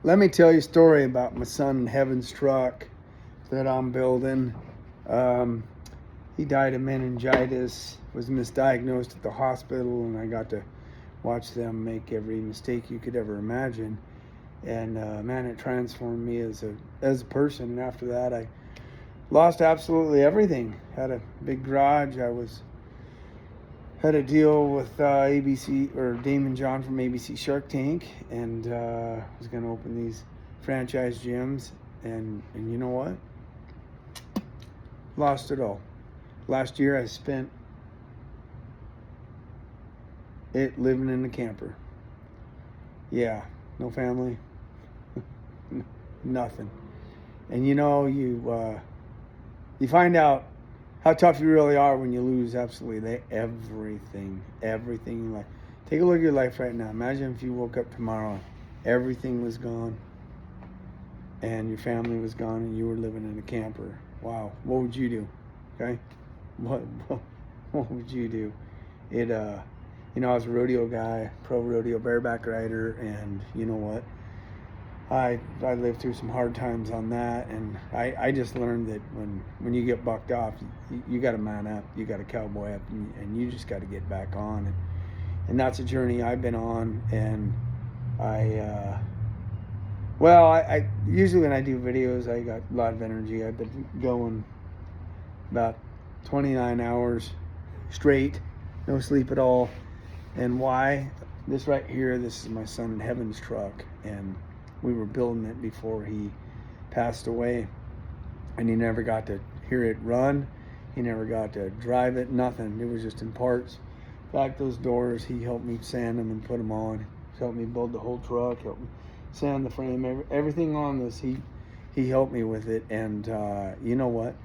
Let me tell you a story about my son Heaven's truck that I'm building. Um, he died of meningitis, was misdiagnosed at the hospital, and I got to watch them make every mistake you could ever imagine. And man, it transformed me as a person. And after that, I lost absolutely everything. Had a big garage. Had a deal with ABC or Damon John from ABC Shark Tank, and was going to open these franchise gyms. And you know what? Lost it all. Last year I spent it living in a camper. Yeah, no family, nothing. And you find out how tough you really are when you lose absolutely everything, everything in life. Take a look at your life right now. Imagine if you woke up tomorrow, everything was gone, and your family was gone, and you were living in a camper. Wow, what would you do? Okay, what what would you do? It I was a rodeo guy, pro rodeo bareback rider, and you know what? I lived through some hard times on that, and I just learned that when you get bucked off, you got to man up, you got to cowboy up, and you just got to get back on, and that's a journey I've been on. And I usually when I do videos, I got a lot of energy. I've been going about 29 hours straight, no sleep at all. And why? This right here, this is my son in Heaven's truck, and we were building it before he passed away, and he never got to hear it run. He never got to drive it, nothing. It was just in parts. In fact, those doors, he helped me sand them and put them on. He helped me build the whole truck, helped me sand the frame, everything on this. He helped me with it. And you know what?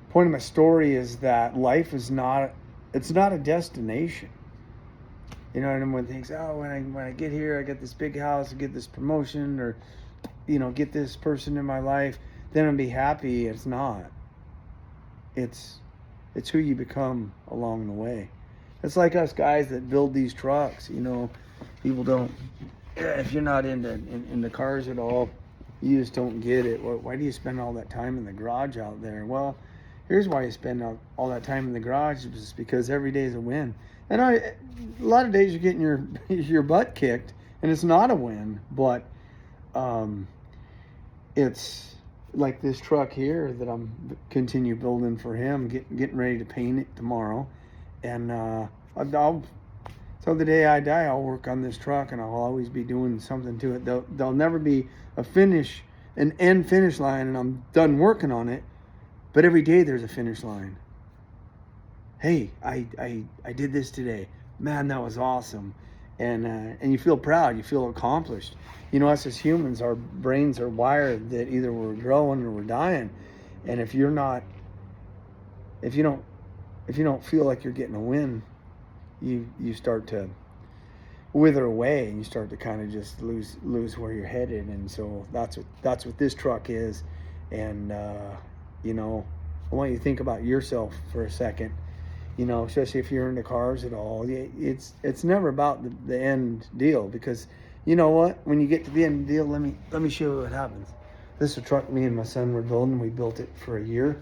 Point of my story is that life is not, it's not a destination. You know, and everyone thinks, oh, when I get here, I get this big house, I get this promotion, or, get this person in my life, then I'll be happy. It's not. It's who you become along the way. It's like us guys that build these trucks. People don't. If you're not into cars at all, you just don't get it. Why do you spend all that time in the garage out there? Well, here's why you spend all that time in the garage, is because every day is a win. And a lot of days you're getting your butt kicked, and it's not a win. But it's like this truck here that I'm continue building for him, getting ready to paint it tomorrow, and I'll till the day I die, I'll work on this truck, and I'll always be doing something to it. There'll never be an end finish line, and I'm done working on it. But every day there's a finish line. Hey, I did this today. Man, that was awesome. And you feel proud, you feel accomplished. Us as humans, our brains are wired that either we're growing or we're dying. And if you don't feel like you're getting a win, you start to wither away, and you start to kind of just lose where you're headed. And so that's what this truck is. And I want you to think about yourself for a second. Especially if you're into cars at all, it's never about the end deal, because you know what? When you get to the end deal, let me show you what happens. This is a truck me and my son were building. We built it for a year.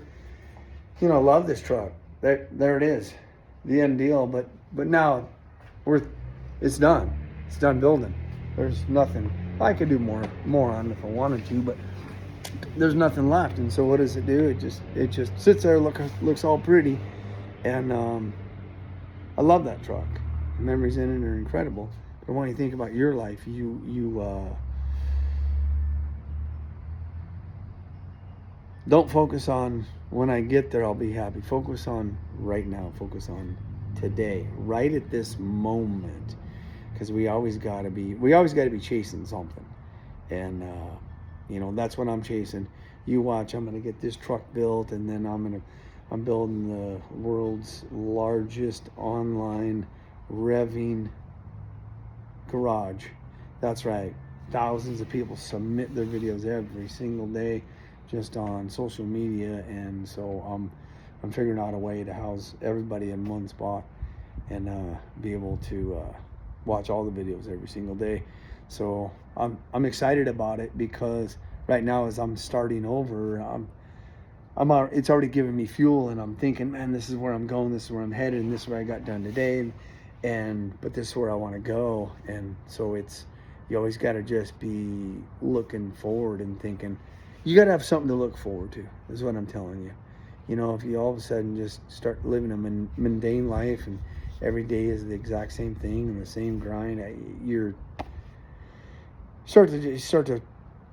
I love this truck. There it is, the end deal. But now it's done. It's done building. There's nothing. I could do more on it if I wanted to, but there's nothing left. And so what does it do? It just sits there, looks all pretty. And I love that truck. The memories in it are incredible. But when you think about your life, you don't focus on when I get there, I'll be happy. Focus on right now. Focus on today, right at this moment, because we always got to be chasing something. And that's what I'm chasing. You watch. I'm gonna get this truck built, and then I'm building the world's largest online revving garage. That's right. Thousands of people submit their videos every single day just on social media, and so I'm figuring out a way to house everybody in one spot and be able to watch all the videos every single day. So I'm excited about it, because right now, as I'm starting over, it's already giving me fuel, and I'm thinking, man, this is where I'm going, this is where I'm headed, and this is where I got done today, but this is where I want to go. And so you always got to just be looking forward and thinking, you got to have something to look forward to, is what I'm telling you. You know, if you all of a sudden just start living a mundane life, and every day is the exact same thing and the same grind, you're start to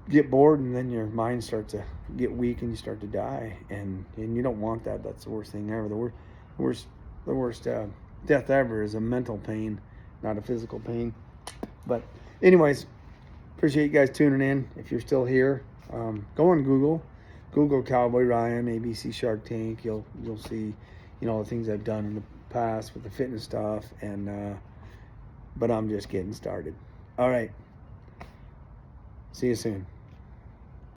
get bored, and then your mind starts to get weak, and you start to die, and you don't want that. That's the worst thing ever. The worst death ever is a mental pain, not a physical pain. But anyways, appreciate you guys tuning in. If you're still here, go on Google Cowboy Ryan, ABC Shark Tank. You'll see, the things I've done in the past with the fitness stuff, and but I'm just getting started. All right, see you soon.